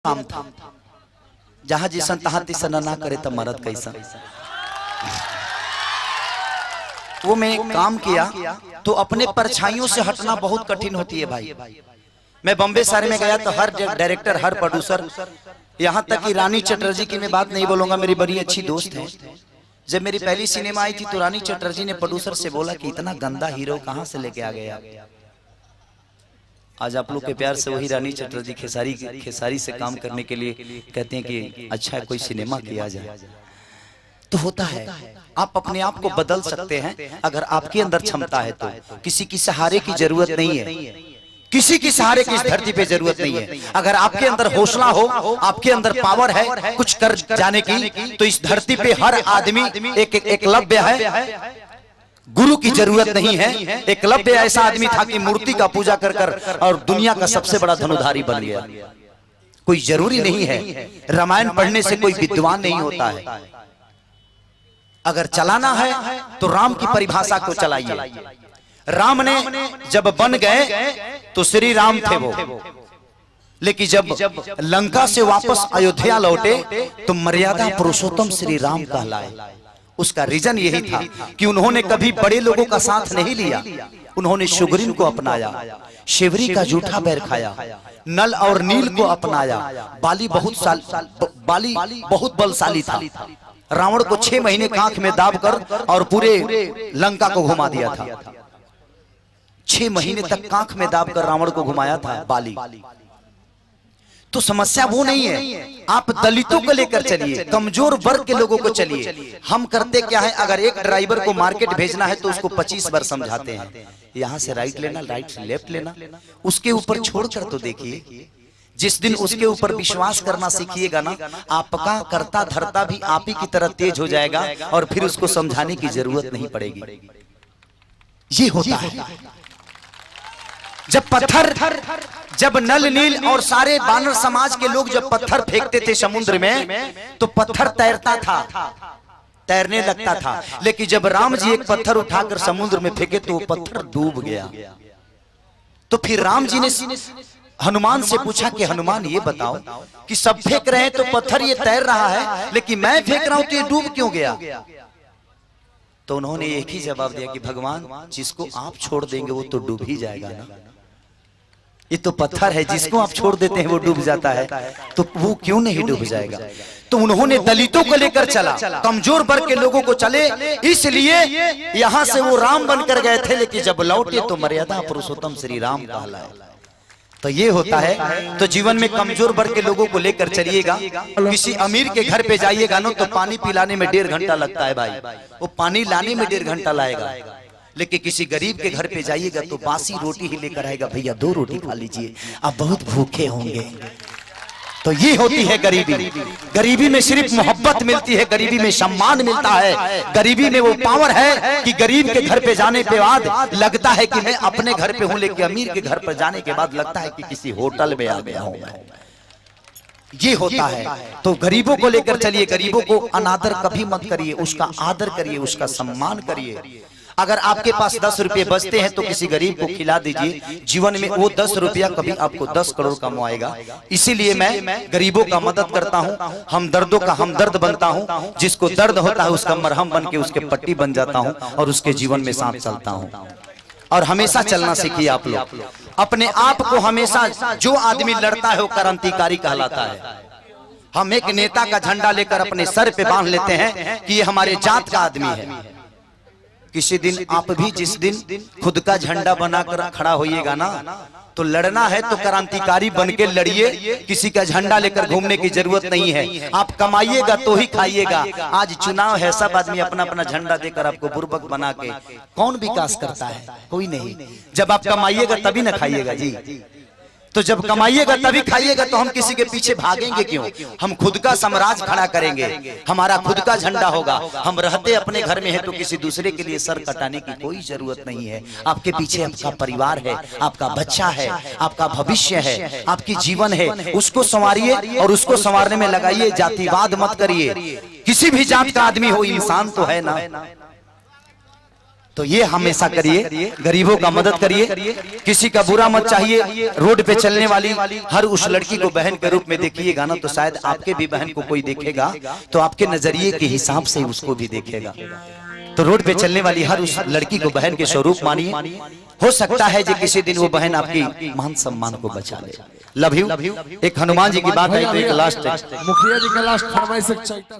काम था, जहां जिसन तहां तिसन ना करे तो मरद कैसा। वो मैं काम किया तो अपने परछाइयों से हटना बहुत कठिन होती है भाई। मैं बॉम्बे शहर में गया तो हर डायरेक्टर, हर प्रोड्यूसर, यहाँ तक कि रानी चटर्जी की मैं बात नहीं बोलूंगा, मेरी बड़ी अच्छी दोस्त है। जब मेरी पहली सिनेमा आई थी तो रानी चटर्जी ने प्रोड्यूसर से बोला कि इतना गंदा हीरो कहाँ से लेके आ गया। आज आप लोग के प्यार से वही रानी चटर्जी खेसारी से काम करने के लिए कहते हैं कि अच्छा है कोई सिनेमा किया जाए। तो होता है, आप अपने आप को बदल सकते हैं अगर आपके अंदर क्षमता है तो। किसी की सहारे की जरूरत नहीं है, किसी की सहारे की इस धरती पे जरूरत नहीं है। अगर आपके अंदर हौसला हो, आपके अंदर पावर है कुछ कर जाने की, तो इस धरती पे हर आदमी एक एकलव्य है। गुरु की जरूरत नहीं है। एकलव्य ऐसा आदमी था कि मूर्ति का पूजा कर कर और दुनिया का सबसे बड़ा धनुधारी बन गया। कोई जरूरी नहीं है रामायण पढ़ने से कोई विद्वान नहीं होता है। अगर चलाना है तो राम की परिभाषा को चलाइए। राम ने जब बन गए तो श्री राम थे वो, लेकिन जब लंका से वापस अयोध्या लौटे तो मर्यादा पुरुषोत्तम श्री राम कहलाए। उसका रीजन यही था कि उन्होंने कभी बड़े लोगों का साथ नहीं लिया। उन्होंने सुग्रीव को अपनाया, शिवरी का जूठा बैर खाया, नल और नील को अपनाया। बाली बहुत बलशाली था। रावण को 6 महीने कांख में दाबकर और पूरे लंका को घुमा दिया था। 6 महीने तक कांख में दाबकर रावण को घुमाया था बाली। तो समस्या वो नहीं है, आप दलितों को लेकर चलिए, कमजोर वर्ग के लोगों को चलिए। हम करते क्या है, अगर एक ड्राइवर को मार्केट भेजना है तो उसको 25 बार समझाते हैं, यहाँ से राइट लेना, राइट से लेफ्ट लेना। उसके ऊपर छोड़कर तो देखिए, जिस दिन उसके ऊपर विश्वास करना सीखिएगा ना, आपका करता धरता भी आप ही की तरह तेज हो जाएगा और फिर उसको समझाने की जरूरत नहीं पड़ेगी। ये होता है। जब नल नील और सारे बानर समाज के लोग जब पत्थर फेंकते थे समुद्र में तो पत्थर तैरता था, तैरने लगता था। लेकिन जब राम जी एक पत्थर उठाकर समुद्र में फेंके तो वो पत्थर डूब गया। तो फिर राम जी ने हनुमान से पूछा कि हनुमान ये बताओ कि सब फेंक रहे हैं तो पत्थर ये तैर रहा है, लेकिन मैं फेंक रहा हूं तो ये डूब क्यों गया। तो उन्होंने एक ही जवाब दिया कि भगवान, जिसको आप छोड़ देंगे वो तो डूब ही जाएगा ना। ये तो पत्थर है, जिसको आप छोड़ देते हैं वो डूब जाता है, तो वो क्यों नहीं डूब जाएगा। तो उन्होंने दलितों को लेकर चला, कमजोर वर्ग के लोगों को चले, इसलिए यहां से वो राम बनकर गए थे। लेकिन जब लौटे तो मर्यादा पुरुषोत्तम श्री राम कहलाए। तो ये होता है। तो जीवन में कमजोर वर्ग के लोगों को लेकर चलिएगा। किसी अमीर के घर पे जाइएगा ना तो पानी पिलाने में 1.5 घंटा लगता है भाई, वो पानी लाने में 1.5 घंटा लाएगा। लेकिन किसी गरीब के घर पे जाइएगा तो बासी रोटी ही लेकर आएगा, भैया 2 रोटी खा लीजिए, आप बहुत भूखे होंगे। तो ये होती है गरीबी। गरीबी में सिर्फ मोहब्बत मिलती है, गरीबी में सम्मान मिलता है, गरीबी में वो पावर है कि गरीब के घर पे जाने के बाद लगता है कि मैं अपने घर पे हूं, लेकिन अमीर के घर पर जाने के बाद लगता है कि किसी होटल में आ गया हूं मैं। ये होता है। तो गरीबों को लेकर चलिए, गरीबों को अनादर कभी मत करिए, उसका आदर करिए, उसका सम्मान करिए। अगर आपके पास 10 रुपये बचते हैं तो किसी गरीब को खिला दीजिए। जीवन में वो 10 रुपया कभी आपको 10 करोड़ कमाएगा। इसीलिए मैं गरीबों का मदद करता हूं, हम दर्दों का हमदर्द बनता हूं। जिसको दर्द होता है उसका मरहम बन के उसके पट्टी बन जाता हूं और उसके जीवन में साथ चलता हूं। और हमेशा चलना सीखिए आप लोग अपने आप को। हमेशा जो आदमी लड़ता है वो क्रांतिकारी कहलाता है। हम एक नेता का झंडा लेकर अपने सर पे बांध लेते हैं कि ये हमारे जात का आदमी है। किसी दिन आप भी जिस दिन खुद का झंडा बनाकर खड़ा होइएगा ना, तो लड़ना है तो क्रांतिकारी बन के लड़िए। किसी का झंडा लेकर घूमने की जरूरत नहीं है। आप कमाइएगा तो ही खाइएगा। आज चुनाव है, सब आदमी अपना अपना झंडा देकर आपको बुर्बक बना के कौन विकास करता है? कोई नहीं। जब आप कमाइएगा तभी ना खाइएगा जी। तो जब कमाइएगा तभी खाइएगा, तो हम किसी के पीछे भागेंगे क्यों? हम खुद का साम्राज्य खड़ा करेंगे, हमारा खुद का झंडा होगा। हम रहते अपने घर में है तो किसी दूसरे के लिए सर कटाने की कोई जरूरत नहीं है। आपके पीछे आपका परिवार है, आपका बच्चा है, आपका भविष्य है, आपकी जीवन है। उसको संवारिए और उसको संवारने में लगाइए। जातिवाद मत करिए। किसी भी जात का आदमी हो, इंसान तो है ना। तो ये हमेशा करिए, गरीबों का मदद करिए, किसी का बुरा मत चाहिए। रोड पे चलने वाली हर उस लड़की को बहन के रूप में देखिएगा ना, तो शायद आपके भी बहन को कोई देखेगा तो आपके नजरिए के हिसाब से उसको भी देखेगा। तो रोड पे चलने वाली हर उस लड़की को बहन के स्वरूप मानिए। हो सकता है कि किसी दिन वो बहन आपकी मान सम्मान को बचा ले। Love you. एक हनुमान जी की बात है, तो एक लास्ट मुखिया जी का लास्ट फरमाइश